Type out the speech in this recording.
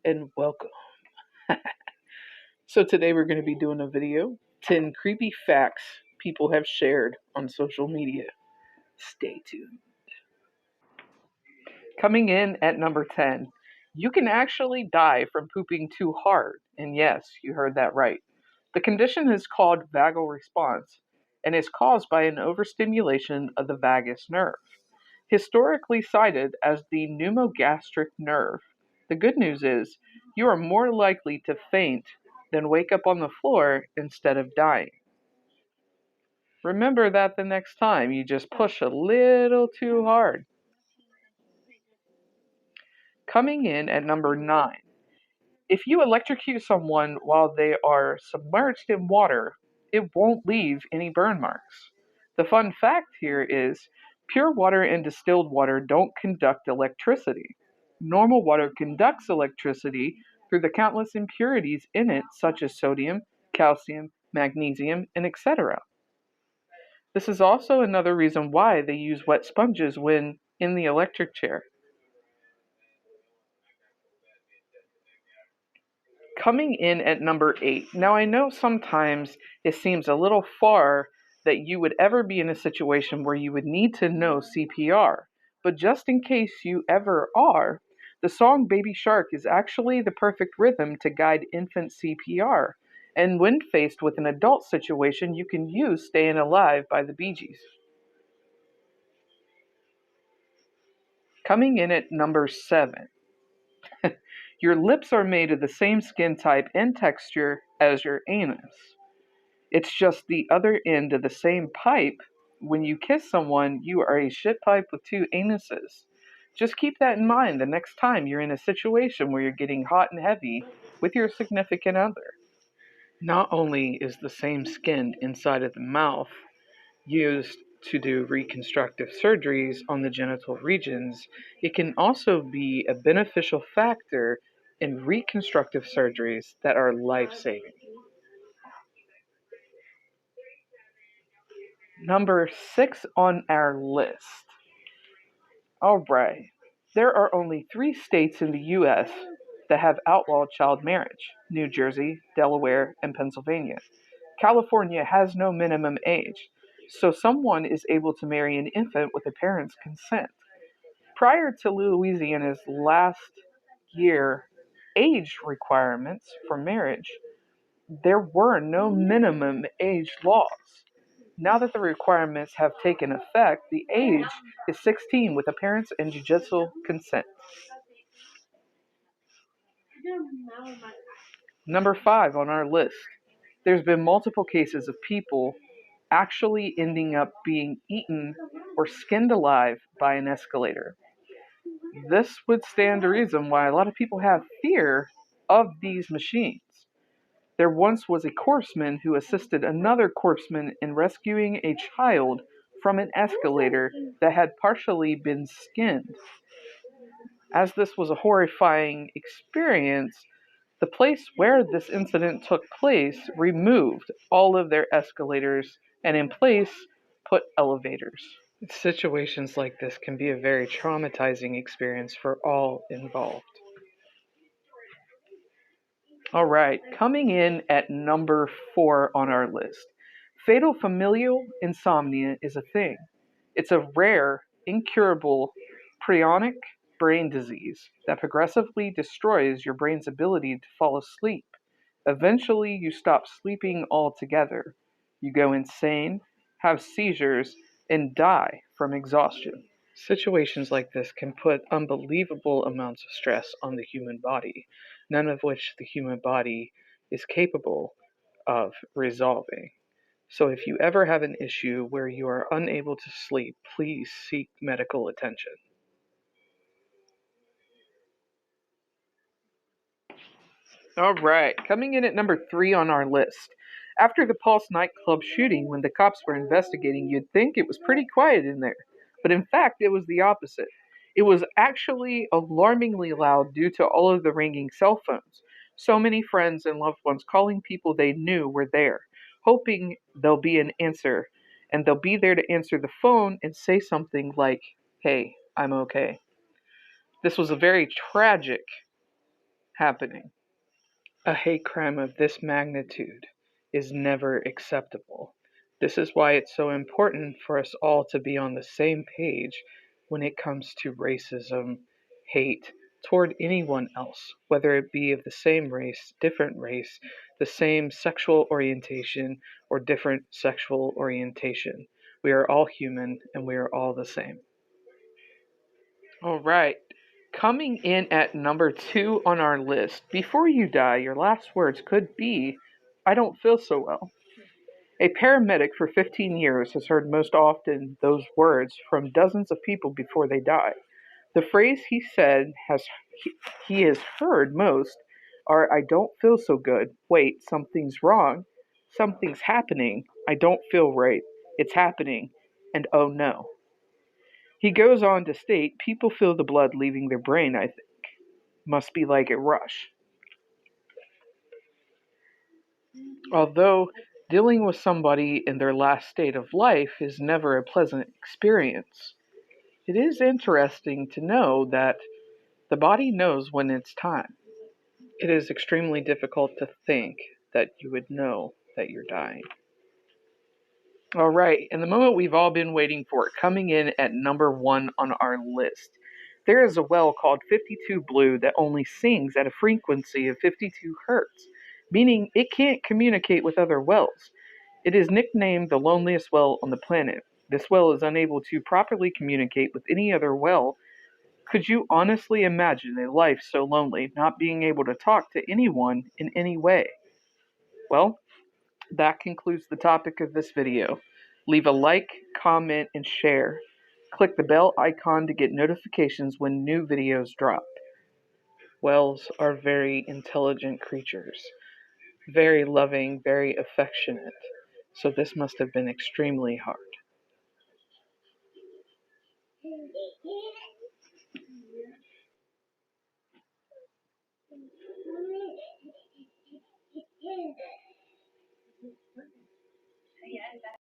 and welcome. So today we're going to be doing a video, 10 creepy facts people have shared on social media. Stay tuned. Coming in at number 10, you can actually die from pooping too hard. And yes, you heard that right. The condition is called vagal response and is caused by an overstimulation of the vagus nerve, historically cited as the pneumogastric nerve. The good news is you are more likely to faint than wake up on the floor instead of dying. Remember that the next time you just push a little too hard. Coming in at number 9. If you electrocute someone while they are submerged in water, it won't leave any burn marks. The fun fact here is pure water and distilled water don't conduct electricity. Normal water conducts electricity through the countless impurities in it, such as sodium, calcium, magnesium, and etc. This is also another reason why they use wet sponges when in the electric chair. Coming in at number 8. Now, I know sometimes it seems a little far that you would ever be in a situation where you would need to know CPR, but just in case you ever are, the song Baby Shark is actually the perfect rhythm to guide infant CPR. And when faced with an adult situation, you can use Staying Alive by the Bee Gees. Coming in at number 7. Your lips are made of the same skin type and texture as your anus. It's just the other end of the same pipe. When you kiss someone, you are a shit pipe with two anuses. Just keep that in mind the next time you're in a situation where you're getting hot and heavy with your significant other. Not only is the same skin inside of the mouth used to do reconstructive surgeries on the genital regions, it can also be a beneficial factor in reconstructive surgeries that are life saving. Number 6 on our list. Alright, there are only 3 states in the US that have outlawed child marriage: New Jersey, Delaware, and Pennsylvania. California has no minimum age, so someone is able to marry an infant with a parent's consent. Prior to Louisiana's last year age requirements for marriage, there were no minimum age laws. Now that the requirements have taken effect, the age is 16 with a parent's and judicial consent. Number 5 on our list. There's been multiple cases of people actually ending up being eaten or skinned alive by an escalator. This would stand to reason why a lot of people have fear of these machines. There once was a corpsman who assisted another corpsman in rescuing a child from an escalator that had partially been skinned. As this was a horrifying experience, the place where this incident took place removed all of their escalators and in place put elevators. Situations like this can be a very traumatizing experience for all involved. All right, coming in at number 4 on our list. Fatal familial insomnia is a thing. It's a rare, incurable, prionic brain disease that progressively destroys your brain's ability to fall asleep. Eventually, you stop sleeping altogether. You go insane, have seizures, and die from exhaustion. Situations like this can put unbelievable amounts of stress on the human body, none of which the human body is capable of resolving. So if you ever have an issue where you are unable to sleep, please seek medical attention. All right, coming in at number 3 on our list. After the Pulse nightclub shooting, when the cops were investigating, you'd think it was pretty quiet in there. But in fact, it was the opposite. It was actually alarmingly loud due to all of the ringing cell phones. So many friends and loved ones calling people they knew were there, hoping there'll be an answer. And they'll be there to answer the phone and say something like, "Hey, I'm okay." This was a very tragic happening. A hate crime of this magnitude is never acceptable. This is why it's so important for us all to be on the same page when it comes to racism, hate toward anyone else, whether it be of the same race, the same sexual orientation, or different sexual orientation. We are all human and we are all the same. All right. Coming in at number 2 on our list, before you die, your last words could be, I don't feel so well. A paramedic for 15 years has heard most often those words from dozens of people before they die. The phrase he said he has heard most are, I don't feel so good. Wait, something's wrong. Something's happening. I don't feel right. It's happening. And oh no. He goes on to state, people feel the blood leaving their brain, I think. Must be like a rush. Although dealing with somebody in their last state of life is never a pleasant experience, it is interesting to know that the body knows when it's time. It is extremely difficult to think that you would know that you're dying. All right, and the moment we've all been waiting for, coming in at number 1 on our list. There is a well called 52 Blue that only sings at a frequency of 52 hertz, meaning it can't communicate with other wells. It is nicknamed the loneliest well on the planet. This well is unable to properly communicate with any other well. Could you honestly imagine a life so lonely, not being able to talk to anyone in any way? Well, that concludes the topic of this video. Leave a like, comment, and share. Click the bell icon to get notifications when new videos drop. Whales are very intelligent creatures, very loving, very affectionate, so this must have been extremely hard.